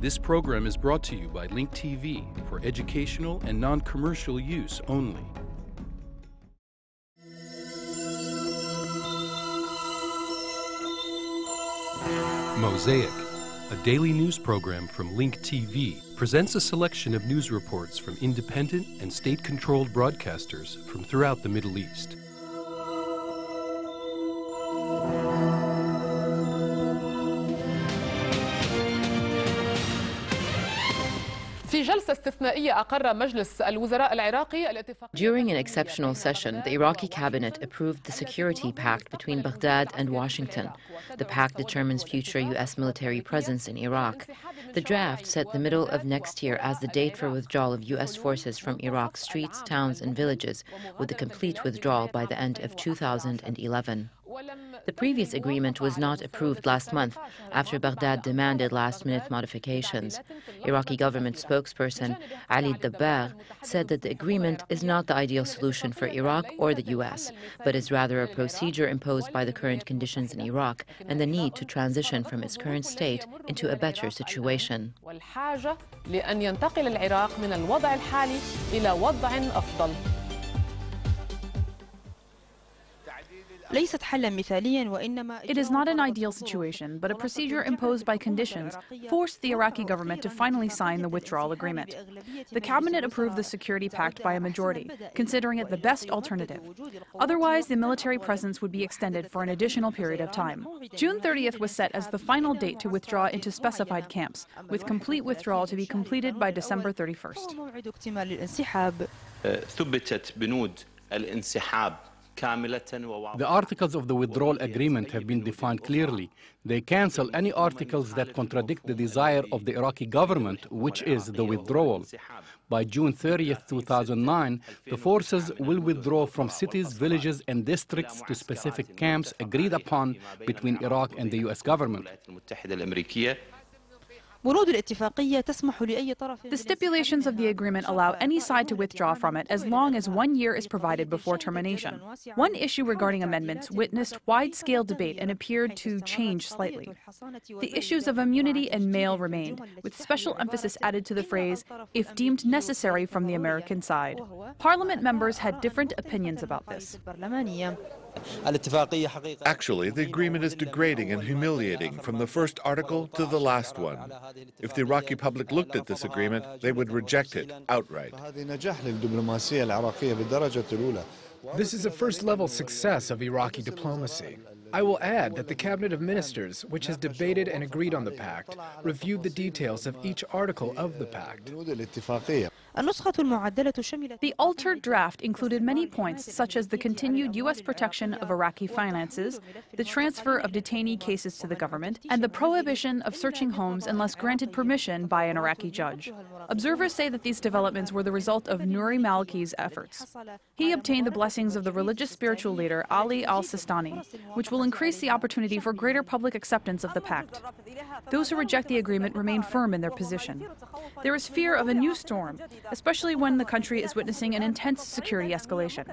This program is brought to you by Link TV for educational and non-commercial use only. Mosaic, a daily news program from Link TV, presents a selection of news reports from independent and state-controlled broadcasters from throughout the Middle East. During an exceptional session, the Iraqi cabinet approved the security pact between Baghdad and Washington. The pact determines future U.S. military presence in Iraq. The draft set the middle of next year as the date for withdrawal of U.S. forces from Iraq's streets, towns, and villages, with a complete withdrawal by the end of 2011. The previous agreement was not approved last month after Baghdad demanded last-minute modifications. Iraqi government spokesperson Ali Dabagh said that the agreement is not the ideal solution for Iraq or the U.S., but is rather a procedure imposed by the current conditions in Iraq and the need to transition from its current state into a better situation. It is not an ideal situation, but a procedure imposed by conditions forced the Iraqi government to finally sign the withdrawal agreement. The cabinet approved the security pact by a majority, considering it the best alternative. Otherwise, the military presence would be extended for an additional period of time. June 30th was set as the final date to withdraw into specified camps, with complete withdrawal to be completed by December 31st. The articles of the withdrawal agreement have been defined clearly. They cancel any articles that contradict the desire of the Iraqi government, which is the withdrawal. By June 30th, 2009, the forces will withdraw from cities, villages, and districts to specific camps agreed upon between Iraq and the U.S. government. The stipulations of the agreement allow any side to withdraw from it as long as 1 year is provided before termination. One issue regarding amendments witnessed wide-scale debate and appeared to change slightly. The issues of immunity and mail remained, with special emphasis added to the phrase, "if deemed necessary" from the American side. Parliament members had different opinions about this. Actually, the agreement is degrading and humiliating from the first article to the last one. If the Iraqi public looked at this agreement, they would reject it outright. This is a first-level success of Iraqi diplomacy. I will add that the Cabinet of Ministers, which has debated and agreed on the pact, reviewed the details of each article of the pact. The altered draft included many points such as the continued U.S. protection of Iraqi finances, the transfer of detainee cases to the government, and the prohibition of searching homes unless granted permission by an Iraqi judge. Observers say that these developments were the result of Nouri Malki's efforts. He obtained the blessings of the religious spiritual leader Ali al-Sistani, which will increase the opportunity for greater public acceptance of the pact. Those who reject the agreement remain firm in their position. There is fear of a new storm, especially when the country is witnessing an intense security escalation.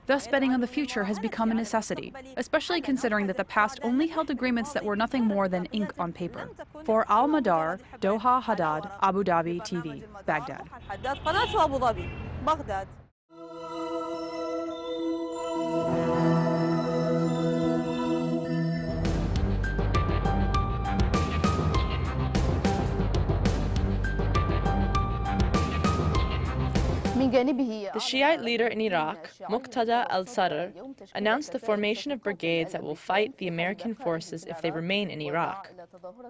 Thus, betting on the future has become a necessity, especially considering that the past only held agreements that were nothing more than ink on paper. For Al Madar, Doha Haddad, Abu Dhabi TV, Baghdad. The Shiite leader in Iraq, Muqtada al-Sadr, announced the formation of brigades that will fight the American forces if they remain in Iraq.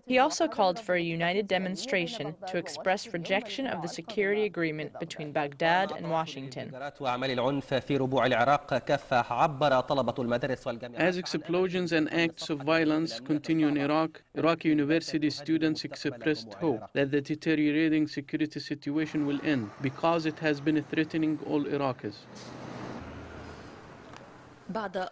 He also called for a united demonstration to express rejection of the security agreement between Baghdad and Washington. As explosions and acts of violence continue in Iraq, Iraqi university students expressed hope that the deteriorating security situation will end because it has been threatening all Iraqis. The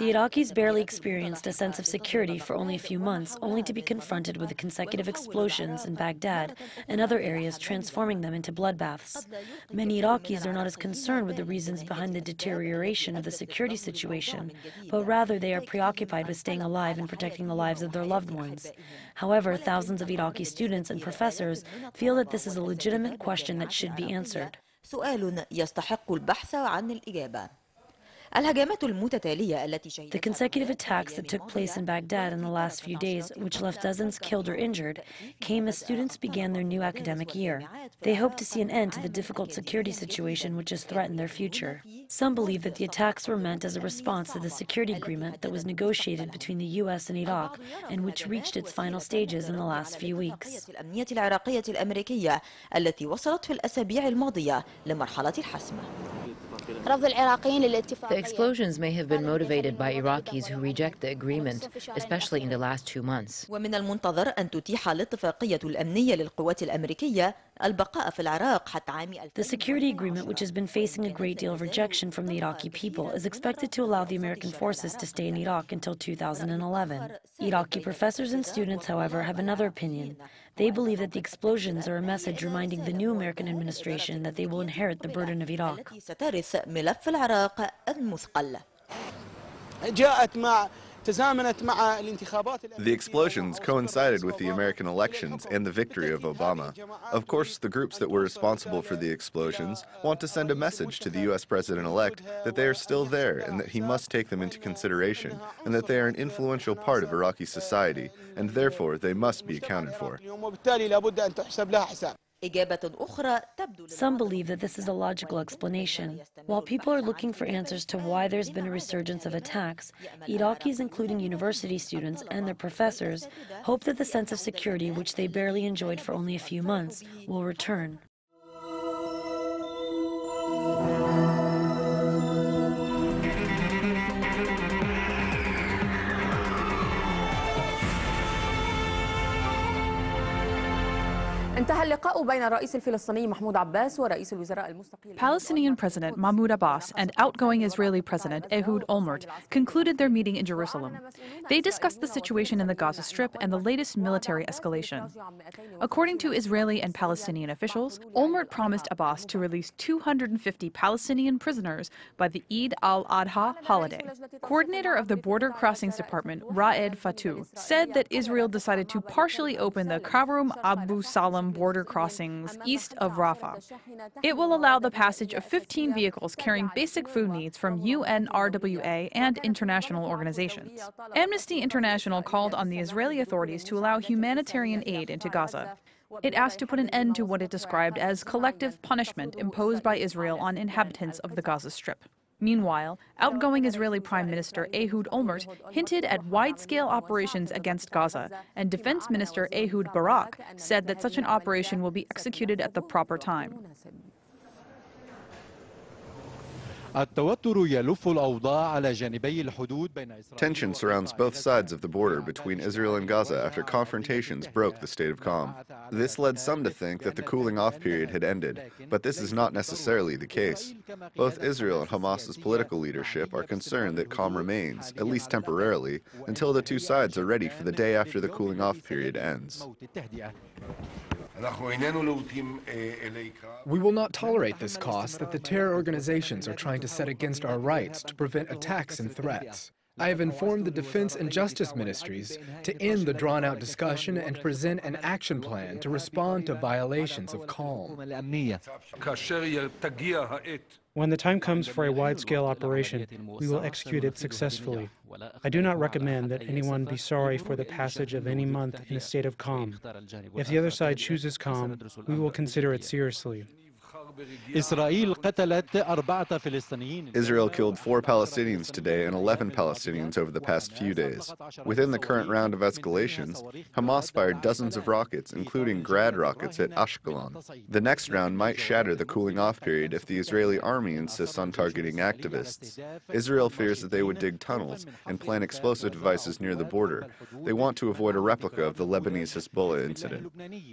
Iraqis barely experienced a sense of security for only a few months, only to be confronted with the consecutive explosions in Baghdad and other areas, transforming them into bloodbaths. Many Iraqis are not as concerned with the reasons behind the deterioration of the security situation, but rather they are preoccupied with staying alive and protecting the lives of their loved ones. However, thousands of Iraqi students and professors feel that this is a legitimate question that should be answered. The consecutive attacks that took place in Baghdad in the last few days, which left dozens killed or injured, came as students began their new academic year. They hope to see an end to the difficult security situation which has threatened their future. Some believe that the attacks were meant as a response to the security agreement that was negotiated between the U.S. and Iraq and which reached its final stages in the last few weeks. The explosions may have been motivated by Iraqis who reject the agreement, especially in the last 2 months. The security agreement, which has been facing a great deal of rejection from the Iraqi people, is expected to allow the American forces to stay in Iraq until 2011. Iraqi professors and students, however, have another opinion. They believe that the explosions are a message reminding the new American administration that they will inherit the burden of Iraq. The explosions coincided with the American elections and the victory of Obama. Of course, the groups that were responsible for the explosions want to send a message to the U.S. president-elect that they are still there and that he must take them into consideration, and that they are an influential part of Iraqi society, and therefore they must be accounted for. Some believe that this is a logical explanation. While people are looking for answers to why there's been a resurgence of attacks, Iraqis, including university students and their professors, hope that the sense of security, which they barely enjoyed for only a few months, will return. Palestinian President Mahmoud Abbas and outgoing Israeli President Ehud Olmert concluded their meeting in Jerusalem. They discussed the situation in the Gaza Strip and the latest military escalation. According to Israeli and Palestinian officials, Olmert promised Abbas to release 250 Palestinian prisoners by the Eid al-Adha holiday. Coordinator of the Border Crossings Department, Raed Fatou, said that Israel decided to partially open the Karum Abu Salam border crossings east of Rafah. It will allow the passage of 15 vehicles carrying basic food needs from UNRWA and international organizations. Amnesty International called on the Israeli authorities to allow humanitarian aid into Gaza. It asked to put an end to what it described as collective punishment imposed by Israel on inhabitants of the Gaza Strip. Meanwhile, outgoing Israeli Prime Minister Ehud Olmert hinted at wide-scale operations against Gaza, and Defense Minister Ehud Barak said that such an operation will be executed at the proper time. Tension surrounds both sides of the border between Israel and Gaza after confrontations broke the state of calm. This led some to think that the cooling-off period had ended, but this is not necessarily the case. Both Israel and Hamas's political leadership are concerned that calm remains, at least temporarily, until the two sides are ready for the day after the cooling-off period ends. We will not tolerate this cost that the terror organizations are trying to set against our rights to prevent attacks and threats. I have informed the Defense and Justice Ministries to end the drawn-out discussion and present an action plan to respond to violations of calm. When the time comes for a wide-scale operation, we will execute it successfully. I do not recommend that anyone be sorry for the passage of any month in a state of calm. If the other side chooses calm, we will consider it seriously. Israel killed 4 Palestinians today and 11 Palestinians over the past few days. Within the current round of escalations, Hamas fired dozens of rockets, including Grad rockets at Ashkelon. The next round might shatter the cooling-off period if the Israeli army insists on targeting activists. Israel fears that they would dig tunnels and plant explosive devices near the border. They want to avoid a replica of the Lebanese Hezbollah incident.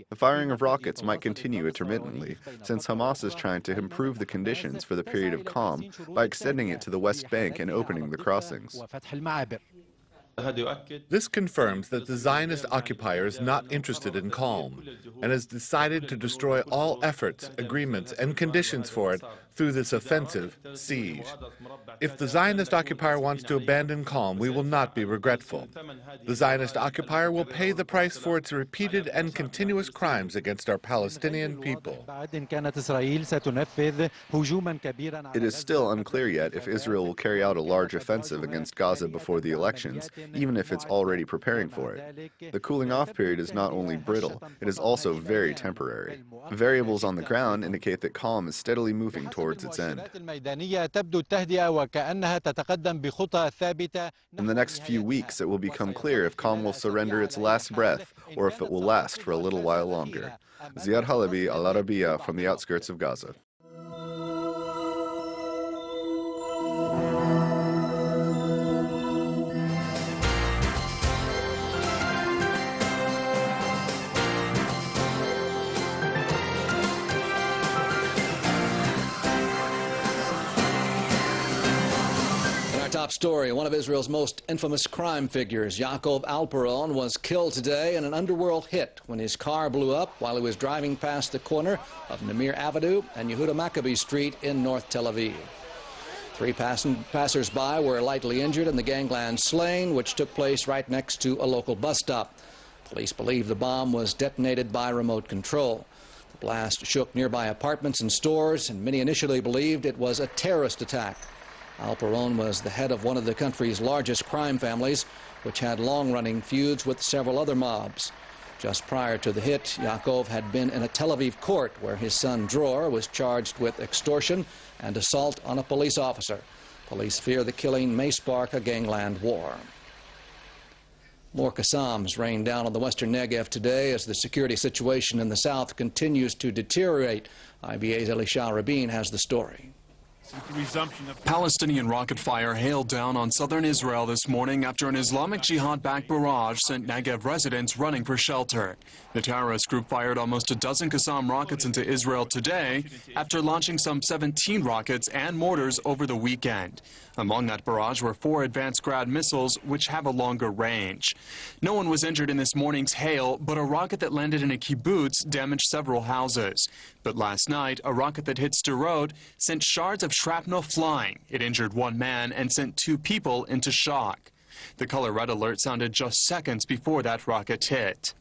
The firing of rockets might continue intermittently, since Hamas is trying to improve the conditions for the period of calm by extending it to the West Bank and opening the crossings. This confirms that the Zionist occupier is not interested in calm and has decided to destroy all efforts, agreements, and conditions for it through this offensive siege. If the Zionist occupier wants to abandon calm, we will not be regretful. The Zionist occupier will pay the price for its repeated and continuous crimes against our Palestinian people. It is still unclear yet if Israel will carry out a large offensive against Gaza before the elections, even if it's already preparing for it. The cooling off period is not only brittle, it is also very temporary. Variables on the ground indicate that calm is steadily moving towards its end. In the next few weeks, it will become clear if calm will surrender its last breath or if it will last for a little while longer. Ziad Halabi, Al Arabiya, from the outskirts of Gaza. Top story, one of Israel's most infamous crime figures, Yaakov Alperon, was killed today in an underworld hit when his car blew up while he was driving past the corner of Namir Avenue and Yehuda Maccabi Street in North Tel Aviv. 3 passers-by were lightly injured in the gangland slaying, which took place right next to a local bus stop. Police believe the bomb was detonated by remote control. The blast shook nearby apartments and stores, and many initially believed it was a terrorist attack. Alperon was the head of one of the country's largest crime families, which had long-running feuds with several other mobs. Just prior to the hit, Yaakov had been in a Tel Aviv court where his son Dror was charged with extortion and assault on a police officer. Police fear the killing may spark a gangland war. More Qassams rained down on the western Negev today as the security situation in the south continues to deteriorate. IBA's Elisha Rabin has the story. Palestinian rocket fire hailed down on southern Israel this morning after an Islamic Jihad-backed barrage sent Negev residents running for shelter. The terrorist group fired almost a dozen Qassam rockets into Israel today after launching some 17 rockets and mortars over the weekend. Among that barrage were 4 advanced Grad missiles, which have a longer range. No one was injured in this morning's hail, but a rocket that landed in a kibbutz damaged several houses. But last night, a rocket that hit Sderot sent shards of shrapnel flying. It injured 1 man and sent 2 people into shock. The color red alert sounded just seconds before that rocket hit.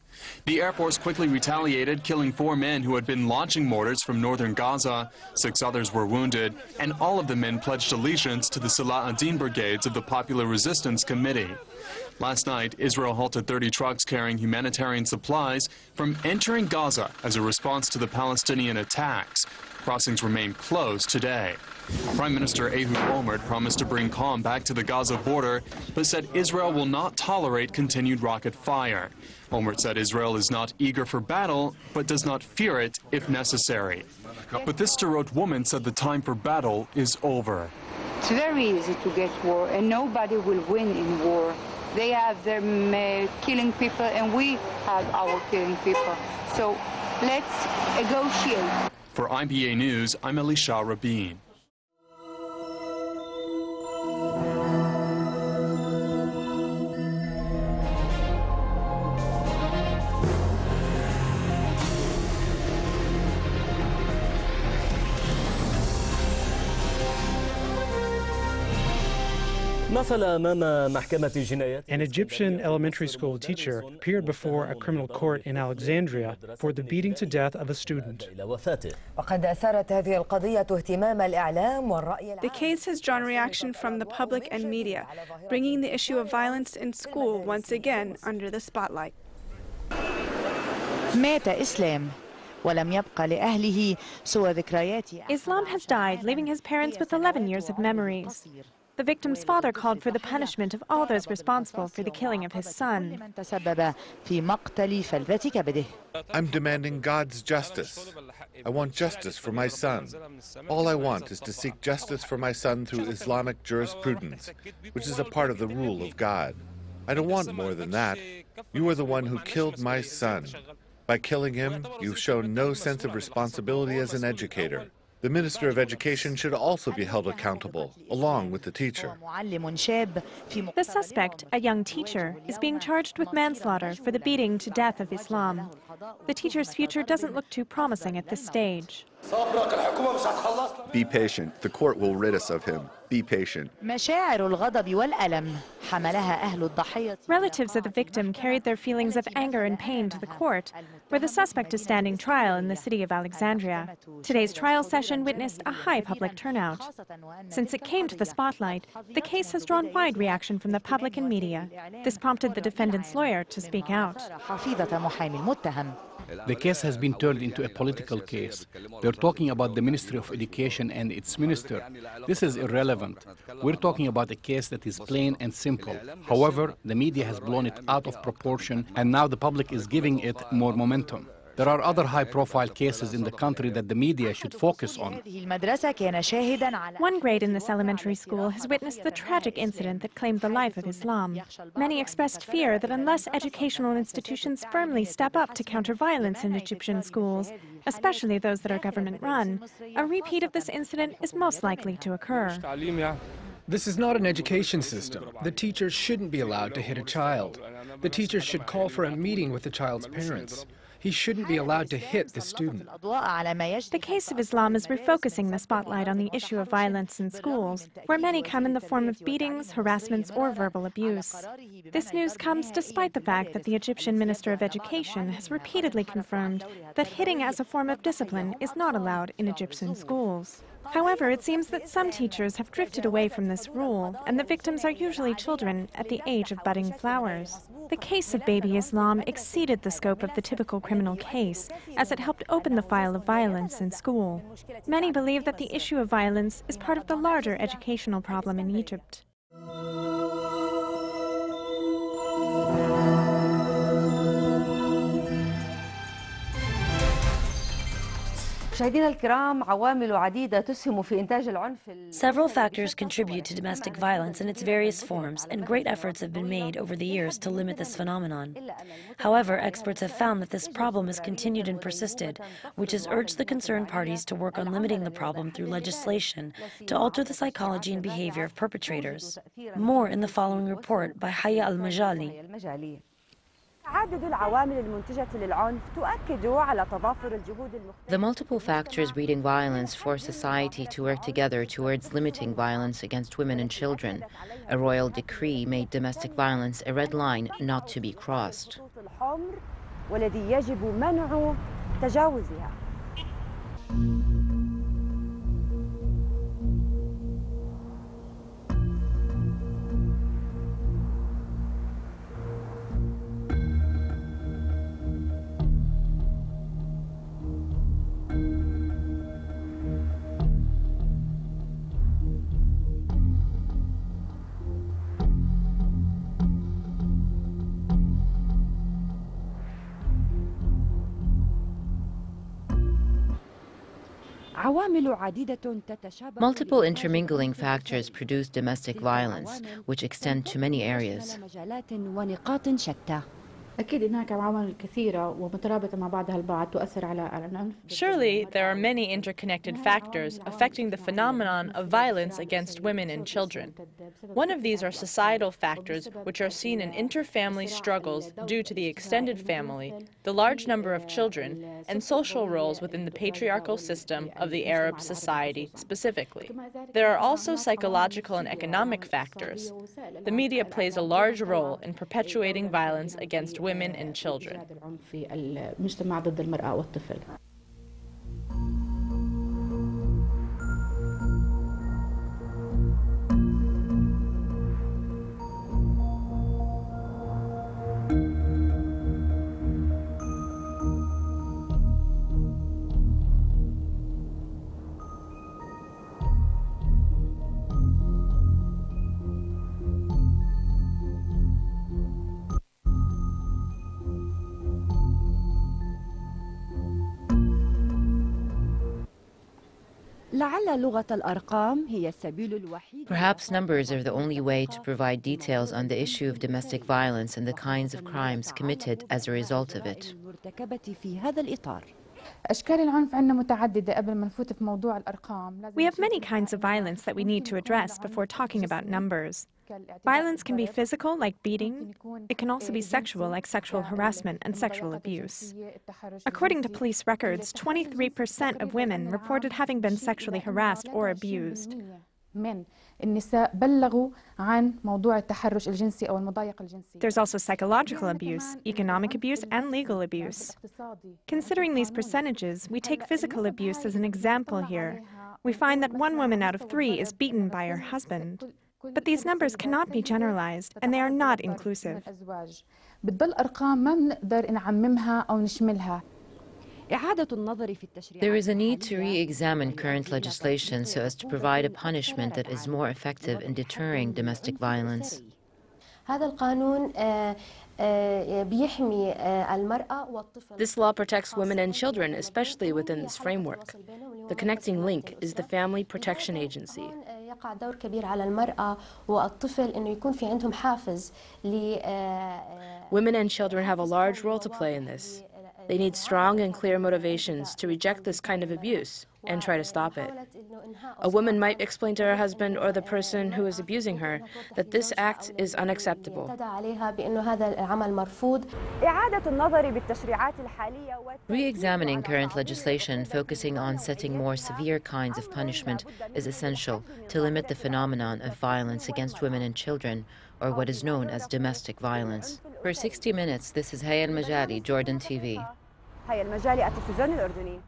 The Air Force quickly retaliated, killing 4 men who had been launching mortars from northern Gaza. 6 others were wounded, and all of the men pledged allegiance to the Salah ad-Din brigades of the Popular Resistance Committee. Last night, Israel halted 30 trucks carrying humanitarian supplies from entering Gaza as a response to the Palestinian attacks. Crossings remain closed today. Prime Minister Ehud Olmert promised to bring calm back to the Gaza border, but said Israel will not tolerate continued rocket fire. Olmert said Israel is not eager for battle, but does not fear it if necessary. But this Sderot woman said the time for battle is over. It's very easy to get war, and nobody will win in war. They have them killing people, and we have our killing people. So let's negotiate. For IBA News, I'm Elisha Rabin. An Egyptian elementary school teacher appeared before a criminal court in Alexandria for the beating to death of a student. The case has drawn reaction from the public and media, bringing the issue of violence in school once again under the spotlight. Islam has died, leaving his parents with 11 years of memories. The victim's father called for the punishment of all those responsible for the killing of his son. I'm demanding God's justice. I want justice for my son. All I want is to seek justice for my son through Islamic jurisprudence, which is a part of the rule of God. I don't want more than that. You are the one who killed my son. By killing him, you've shown no sense of responsibility as an educator. The Minister of Education should also be held accountable, along with the teacher. The suspect, a young teacher, is being charged with manslaughter for the beating to death of Islam. The teacher's future doesn't look too promising at this stage. Be patient. The court will rid us of him. Be patient. Relatives of the victim carried their feelings of anger and pain to the court, where the suspect is standing trial in the city of Alexandria. Today's trial session witnessed a high public turnout. Since it came to the spotlight, the case has drawn wide reaction from the public and media. This prompted the defendant's lawyer to speak out. The case has been turned into a political case. They're talking about the Ministry of Education and its minister. This is irrelevant. We're talking about a case that is plain and simple. However, the media has blown it out of proportion, and now the public is giving it more momentum. There are other high-profile cases in the country that the media should focus on. One grade in this elementary school has witnessed the tragic incident that claimed the life of Islam. Many expressed fear that unless educational institutions firmly step up to counter violence in Egyptian schools, especially those that are government-run, a repeat of this incident is most likely to occur. This is not an education system. The teacher shouldn't be allowed to hit a child. The teacher should call for a meeting with the child's parents. He shouldn't be allowed to hit the student. The case of Islam is refocusing the spotlight on the issue of violence in schools, where many come in the form of beatings, harassments, or verbal abuse. This news comes despite the fact that the Egyptian Minister of Education has repeatedly confirmed that hitting as a form of discipline is not allowed in Egyptian schools. However, it seems that some teachers have drifted away from this rule, and the victims are usually children at the age of budding flowers. The case of baby Islam exceeded the scope of the typical criminal case, as it helped open the file of violence in school. Many believe that the issue of violence is part of the larger educational problem in Egypt. Several factors contribute to domestic violence in its various forms, and great efforts have been made over the years to limit this phenomenon. However, experts have found that this problem has continued and persisted, which has urged the concerned parties to work on limiting the problem through legislation to alter the psychology and behavior of perpetrators. More in the following report by Haya Al-Majali. The multiple factors breeding violence force society to work together towards limiting violence against women and children. A royal decree made domestic violence a red line not to be crossed. Multiple intermingling factors produce domestic violence, which extend to many areas. Surely, there are many interconnected factors affecting the phenomenon of violence against women and children. One of these are societal factors, which are seen in inter-family struggles due to the extended family, the large number of children, and social roles within the patriarchal system of the Arab society specifically. There are also psychological and economic factors. The media plays a large role in perpetuating violence against women and children. Perhaps numbers are the only way to provide details on the issue of domestic violence and the kinds of crimes committed as a result of it. We have many kinds of violence that we need to address before talking about numbers. Violence can be physical, like beating. It can also be sexual, like sexual harassment and sexual abuse. According to police records, 23% of women reported having been sexually harassed or abused. There's also psychological abuse, economic abuse, and legal abuse. Considering these percentages, we take physical abuse as an example here. We find that 1 woman out of 3 is beaten by her husband. But these numbers cannot be generalized, and they are not inclusive. There is a need to re-examine current legislation so as to provide a punishment that is more effective in deterring domestic violence. This law protects women and children, especially within this framework. The connecting link is the Family Protection Agency. Women and children have a large role to play in this. They need strong and clear motivations to reject this kind of abuse and try to stop it. A woman might explain to her husband or the person who is abusing her that this act is unacceptable. Re-examining current legislation focusing on setting more severe kinds of punishment is essential to limit the phenomenon of violence against women and children, or what is known as domestic violence. For 60 Minutes, this is Haya Al-Majali, Jordan TV. هيا المجالي التلفزيون الأردني.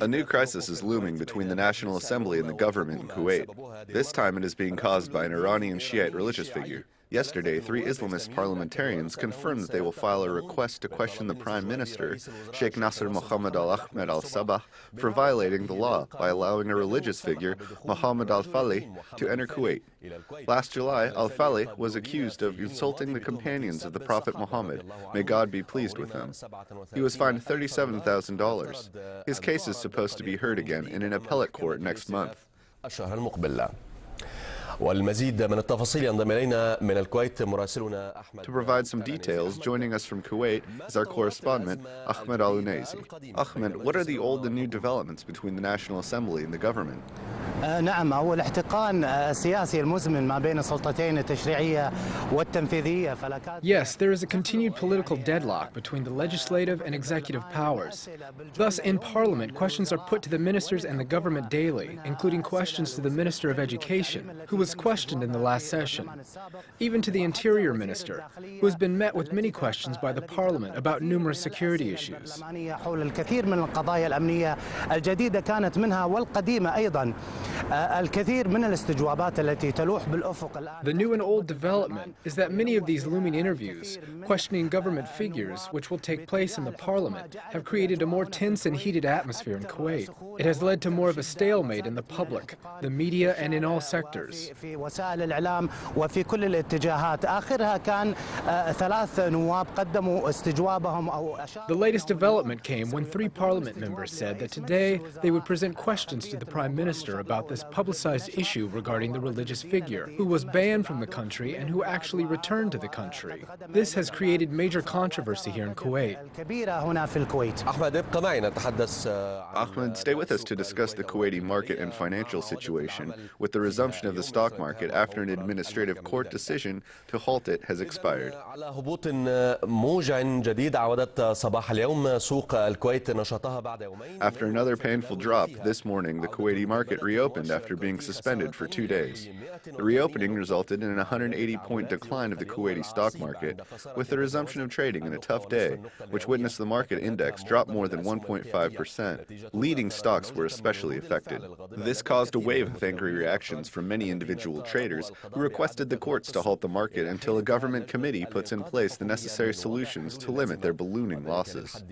A new crisis is looming between the National Assembly and the government in Kuwait. This time it is being caused by an Iranian Shiite religious figure. Yesterday, 3 Islamist parliamentarians confirmed that they will file a request to question the Prime Minister, Sheikh Nasser Mohammed Al-Ahmed Al-Sabah, for violating the law by allowing a religious figure, Mohammed Al-Fali, to enter Kuwait. Last July, Al-Fali was accused of insulting the companions of the Prophet Muhammad. May God be pleased with them. He was fined $37,000. His case is supposed to be heard again in an appellate court next month. To provide some details, joining us from Kuwait is our correspondent, Ahmed Al-Unaizi. Ahmed, what are the old and new developments between the National Assembly and the government? نعم هو الاحتقان السياسي المزمن ما بين السلطتين التشريعية والتنفيذية. Yes, there is a continued political deadlock between the legislative and executive powers. Thus, in Parliament, questions are put to the ministers and the government daily, including questions to the Minister of Education, who was questioned in the last session, even to the Interior Minister, who has been met with many questions by the Parliament about numerous security issues. حول الكثير من القضايا الأمنية الجديدة كانت منها والقديمة أيضا. الكثير من الاستجوابات التي تلوح بالأفق الآن. The new and old development is that many of these looming interviews, questioning government figures, which will take place in the Parliament, have created a more tense and heated atmosphere in Kuwait. It has led to more of a stalemate in the public, the media, and in all sectors. في وسائل الإعلام وفي كل الاتجاهات. آخرها كان 3 نواب قدموا استجوابهم أو The latest development came when 3 Parliament members said that today they would present questions to the Prime Minister about this publicized issue regarding the religious figure, who was banned from the country and who actually returned to the country. This has created major controversy here in Kuwait. Ahmed, stay with us to discuss the Kuwaiti market and financial situation with the resumption of the stock market after an administrative court decision to halt it has expired. After another painful drop, this morning the Kuwaiti market reopened after being suspended for 2 days. The reopening resulted in a 180-point decline of the Kuwaiti stock market, with the resumption of trading in a tough day, which witnessed the market index drop more than 1.5%. Leading stocks were especially affected. This caused a wave of angry reactions from many individual traders who requested the courts to halt the market until a government committee puts in place the necessary solutions to limit their ballooning losses.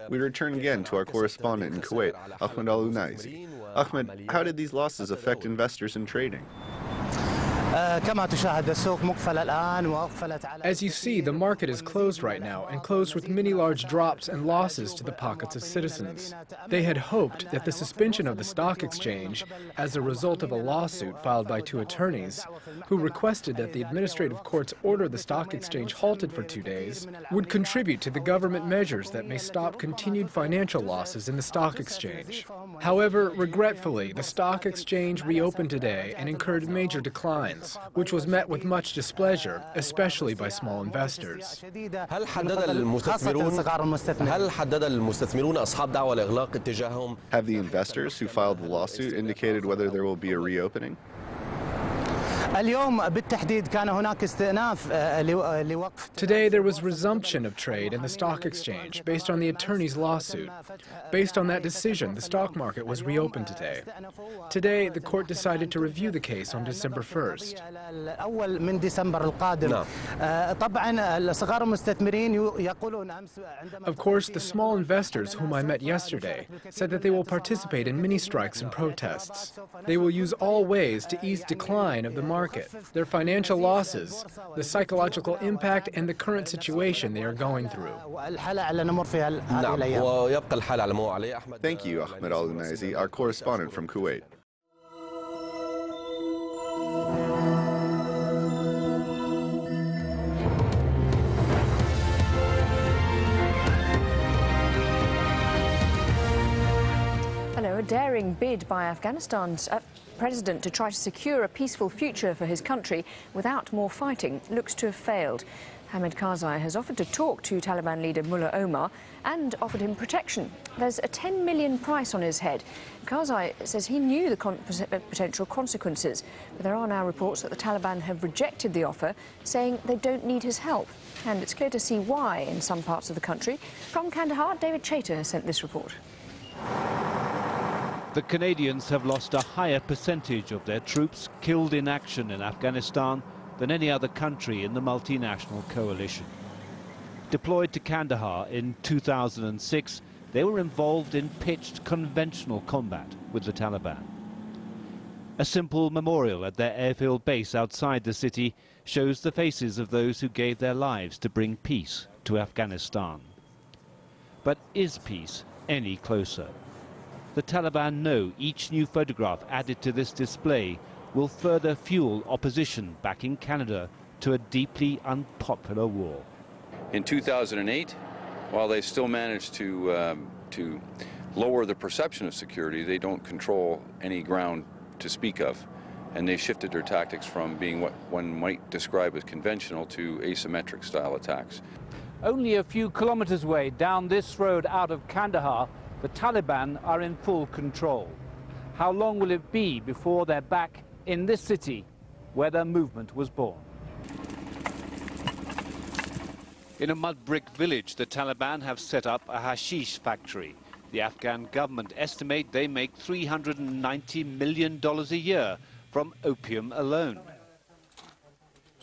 We return again to our correspondent in Kuwait, Ahmed Al-Unaizi. Ahmed, how did these losses affect investors in trading? As you see, the market is closed right now, and closed with many large drops and losses to the pockets of citizens. They had hoped that the suspension of the stock exchange, as a result of a lawsuit filed by 2 attorneys, who requested that the administrative courts order the stock exchange halted for 2 days, would contribute to the government measures that may stop continued financial losses in the stock exchange. However, regretfully, the stock exchange reopened today and incurred major declines, which was met with much displeasure, especially by small investors. Have the investors who filed the lawsuit indicated whether there will be a reopening? Today there was resumption of trade in the stock exchange based on the attorney's lawsuit. Based on that decision, the stock market was reopened today. Today, the court decided to review the case on December 1st. Of course, the small investors whom I met yesterday said that they will participate in many strikes and protests. They will use all ways to ease decline of the market, their financial losses, the psychological impact, and the current situation they are going through. Thank you, Ahmed Al-Naizi, our correspondent from Kuwait. Hello, a daring bid by Afghanistan's president to try to secure a peaceful future for his country without more fighting looks to have failed. Hamid Karzai has offered to talk to Taliban leader Mullah Omar and offered him protection. There's a 10 million price on his head. Karzai says he knew the potential consequences, but there are now reports that the Taliban have rejected the offer, saying they don't need his help. And it's clear to see why in some parts of the country. From Kandahar, David Chater has sent this report. The Canadians have lost a higher percentage of their troops killed in action in Afghanistan than any other country in the multinational coalition. Deployed to Kandahar in 2006, they were involved in pitched conventional combat with the Taliban. A simple memorial at their airfield base outside the city shows the faces of those who gave their lives to bring peace to Afghanistan. But is peace any closer? The Taliban know each new photograph added to this display will further fuel opposition back in Canada to a deeply unpopular war. In 2008, while they still managed to lower the perception of security, they don't control any ground to speak of. And they shifted their tactics from being what one might describe as conventional to asymmetric style attacks. Only a few kilometers away down this road out of Kandahar, the Taliban are in full control. How long will it be before they're back in this city where their movement was born? In a mud brick village, the Taliban have set up a hashish factory. The Afghan government estimate they make $390 million a year from opium alone.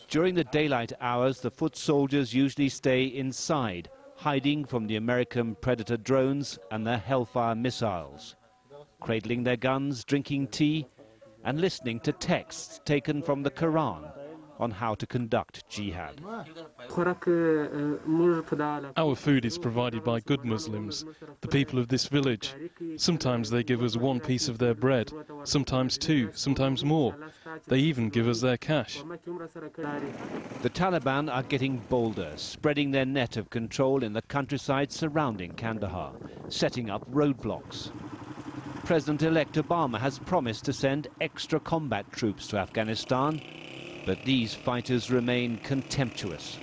During the daylight hours, the foot soldiers usually stay inside, hiding from the American Predator drones and their Hellfire missiles, cradling their guns, drinking tea, and listening to texts taken from the Quran on how to conduct jihad. Our food is provided by good Muslims, the people of this village. Sometimes they give us one piece of their bread, sometimes two, sometimes more. They even give us their cash. The Taliban are getting bolder, spreading their net of control in the countryside surrounding Kandahar, setting up roadblocks. President-elect Obama has promised to send extra combat troops to Afghanistan, but these fighters remain contemptuous.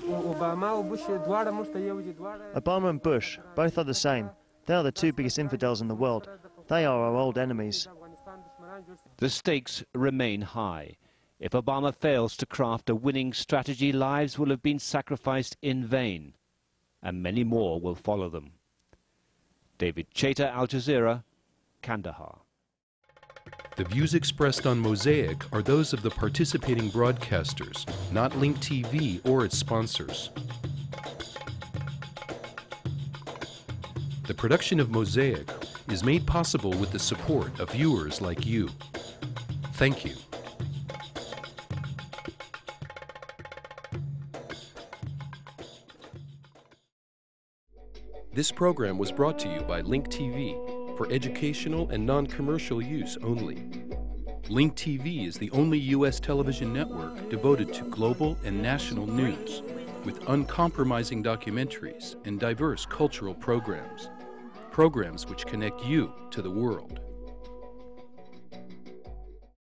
Obama and Bush, both are the same. They are the two biggest infidels in the world. They are our old enemies. The stakes remain high. If Obama fails to craft a winning strategy, lives will have been sacrificed in vain, and many more will follow them. David Chater, Al Jazeera, Kandahar. The views expressed on Mosaic are those of the participating broadcasters, not Link TV or its sponsors. The production of Mosaic is made possible with the support of viewers like you. Thank you. This program was brought to you by Link TV for educational and non-commercial use only. Link TV is the only U.S. television network devoted to global and national news, with uncompromising documentaries and diverse cultural programs. Programs which connect you to the world.